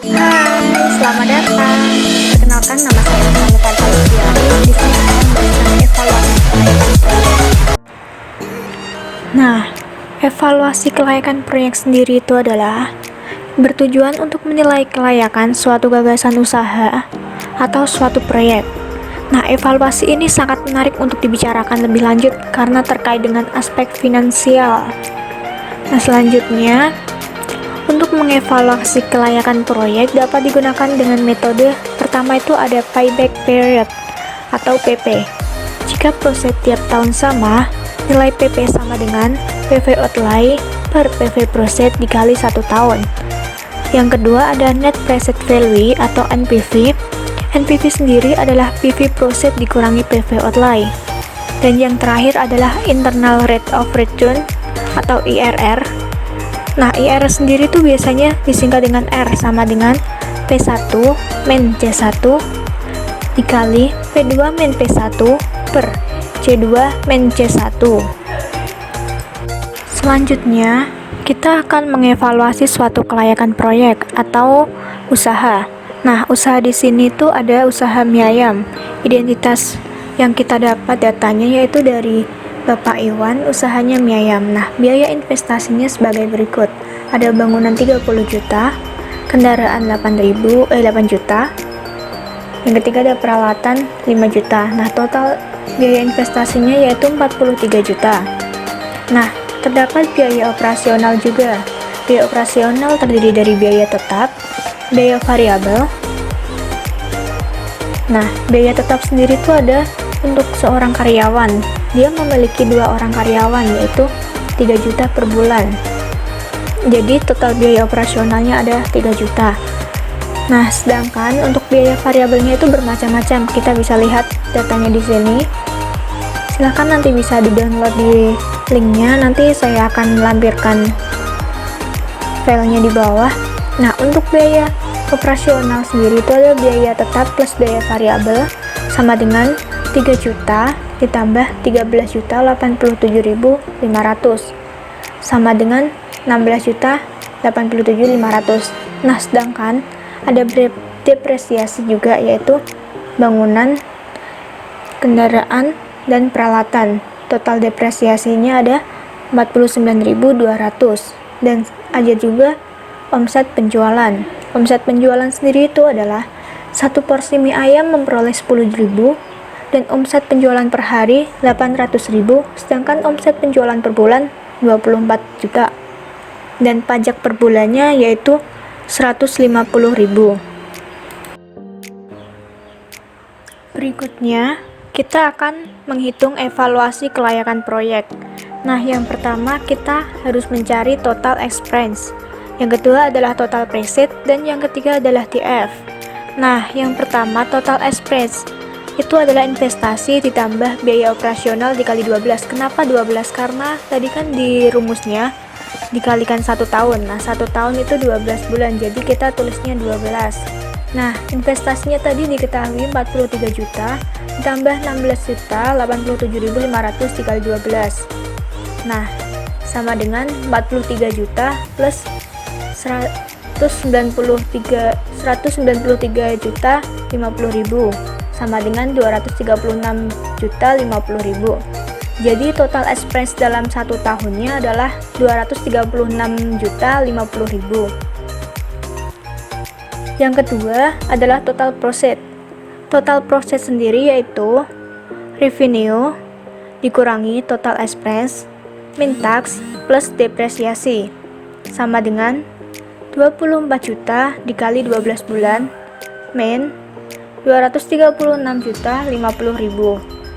Hai, selamat datang. Perkenalkan, nama saya Nurul Fadliani. Di sini saya memberikan evaluasi kelayakan proyek. Nah, evaluasi kelayakan proyek sendiri itu adalah bertujuan untuk menilai kelayakan suatu gagasan usaha atau suatu proyek. Nah, evaluasi ini sangat menarik untuk dibicarakan lebih lanjut karena terkait dengan aspek finansial. Nah, selanjutnya, untuk mengevaluasi kelayakan proyek dapat digunakan dengan metode pertama itu ada payback period atau PP. Jika proses tiap tahun sama, nilai PP sama dengan PV outlay per PV proses dikali 1 tahun. Yang kedua ada net present value atau NPV. NPV sendiri adalah PV proses dikurangi PV outlay. Dan yang terakhir adalah internal rate of return atau IRR. Nah, IRR sendiri tuh biasanya disingkat dengan R sama dengan P1 min C1 dikali P2 min P1 per C2 min C1. Selanjutnya, kita akan mengevaluasi suatu kelayakan proyek atau usaha. Nah, usaha di sini tuh ada usaha mie ayam. Identitas yang kita dapat datanya yaitu dari Bapak Iwan, usahanya mie ayam. Nah, biaya investasinya sebagai berikut. Ada bangunan 30 juta, kendaraan 8 juta. Yang ketiga ada peralatan 5 juta. Nah, total biaya investasinya yaitu 43 juta. Nah, terdapat biaya operasional juga. Biaya operasional terdiri dari biaya tetap, biaya variabel. Nah, biaya tetap sendiri itu ada untuk seorang karyawan. Dia memiliki 2 orang karyawan yaitu 3 juta per bulan. Jadi total biaya operasionalnya ada 3 juta. Nah, sedangkan untuk biaya variabelnya itu bermacam-macam. Kita bisa lihat datanya di sini. Silahkan nanti bisa di-download di linknya. Nanti saya akan lampirkan filenya di bawah. Nah, untuk biaya operasional sendiri itu ada biaya tetap plus biaya variabel sama dengan 3 juta ditambah 13.087.500 sama dengan 16.087.500. Nah, sedangkan ada depresiasi juga yaitu bangunan, kendaraan, dan peralatan. Total depresiasinya ada 49.200 dan ada juga omset penjualan. Omset penjualan sendiri itu adalah satu porsi mie ayam memperoleh 10.000 dan omset penjualan per hari 800.000, sedangkan omset penjualan per bulan 24 juta dan pajak per bulannya yaitu 150.000. Berikutnya kita akan menghitung evaluasi kelayakan proyek. Nah, yang pertama kita harus mencari total expense, yang kedua adalah total preset, dan yang ketiga adalah TF. Nah, yang pertama total expense itu adalah investasi ditambah biaya operasional dikali 12. Kenapa 12? Karena tadi kan di rumusnya dikalikan 1 tahun. Nah, 1 tahun itu 12 bulan, jadi kita tulisnya 12. Nah, investasinya tadi diketahui 43 juta ditambah 16.087.500 dikali 12. Nah, sama dengan 43 juta plus 193 juta 50.000 sama dengan 236.050.000. Jadi total expense dalam 1 tahunnya adalah 236.050.000. Yang kedua adalah total profit. Total profit sendiri yaitu revenue dikurangi total expense min tax plus depresiasi sama dengan 24 juta dikali 12 bulan min 236.050.000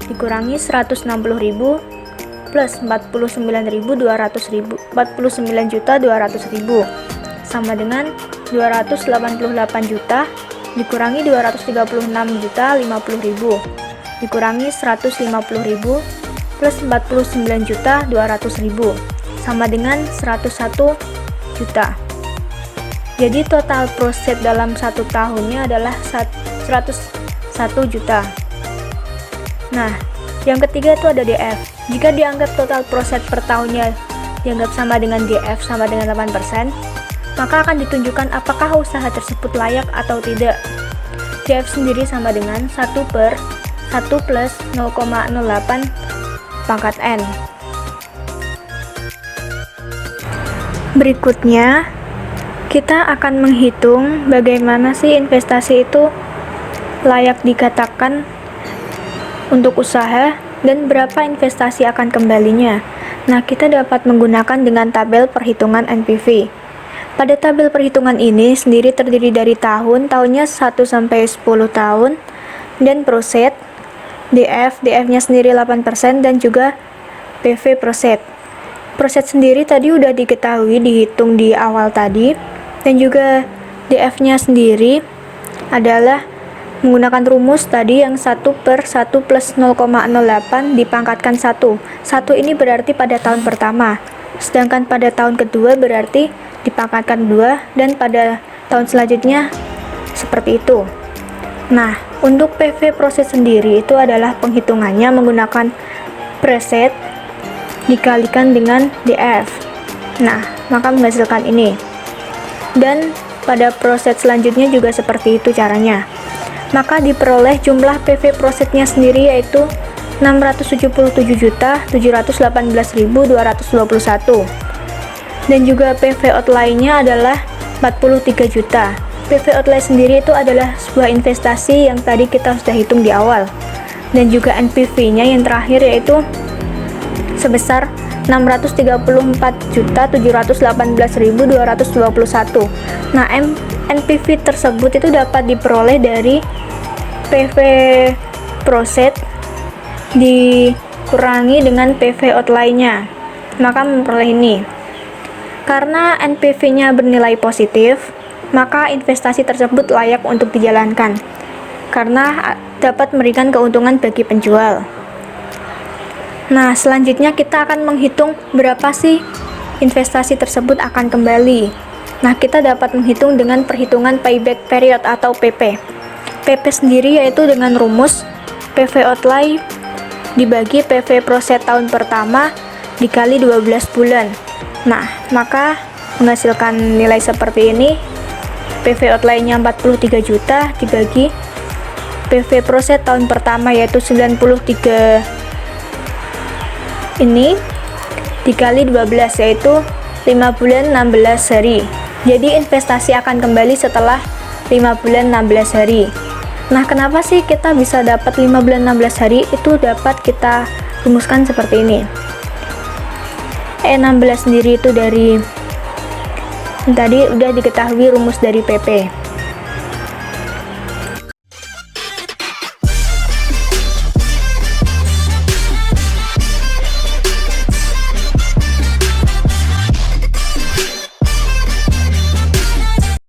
dikurangi 160.000 plus 49.200.000 sama dengan 288 juta dikurangi 236.050.000 dikurangi 150.000 plus 49.200.000 sama dengan 101 juta. Jadi total profit dalam 1 tahunnya adalah 101 juta. Nah, yang ketiga itu ada DF. Jika dianggap total profit per tahunnya dianggap sama dengan DF sama dengan 8%, maka akan ditunjukkan apakah usaha tersebut layak atau tidak. DF sendiri sama dengan 1 per 1 plus 0,08 pangkat N. Berikutnya, kita akan menghitung bagaimana sih investasi itu layak dikatakan untuk usaha dan berapa investasi akan kembalinya. Nah, kita dapat menggunakan dengan tabel perhitungan NPV. Pada tabel perhitungan ini sendiri terdiri dari tahunnya 1 sampai 10 tahun, dan proset, DF-nya sendiri 8% dan juga PV proset. Proset sendiri tadi udah diketahui dihitung di awal tadi, dan juga DF-nya sendiri adalah menggunakan rumus tadi yang 1 per 1 plus 0,08 dipangkatkan 1. 1 ini berarti pada tahun pertama, sedangkan pada tahun kedua berarti dipangkatkan 2, dan pada tahun selanjutnya seperti itu. Nah, untuk PV proses sendiri itu adalah penghitungannya menggunakan preset dikalikan dengan DF. Nah, maka menghasilkan ini. Dan pada proses selanjutnya juga seperti itu caranya. Maka diperoleh jumlah PV prosetnya sendiri yaitu 677.718.221, dan juga PV outlay-nya adalah 43 juta. PV outlay sendiri itu adalah sebuah investasi yang tadi kita sudah hitung di awal, dan juga NPV-nya yang terakhir yaitu sebesar 634.718.221. Nah, NPV tersebut itu dapat diperoleh dari PV proset dikurangi dengan PV outlay-nya, maka memperoleh ini. Karena NPV-nya bernilai positif, maka investasi tersebut layak untuk dijalankan karena dapat memberikan keuntungan bagi penjual. Nah, selanjutnya kita akan menghitung berapa sih investasi tersebut akan kembali. Nah, kita dapat menghitung dengan perhitungan payback period atau PP. PP sendiri yaitu dengan rumus PV outlay dibagi PV proset tahun pertama dikali 12 bulan. Nah, maka menghasilkan nilai seperti ini. PV outlay-nya 43 juta dibagi PV proset tahun pertama yaitu 93 ini dikali 12 yaitu 5 bulan 16 hari. Jadi investasi akan kembali setelah 5 bulan 16 hari. Nah, kenapa sih kita bisa dapat 5 bulan 16 hari? Itu dapat kita rumuskan seperti ini. E16 sendiri itu dari tadi udah diketahui rumus dari PP.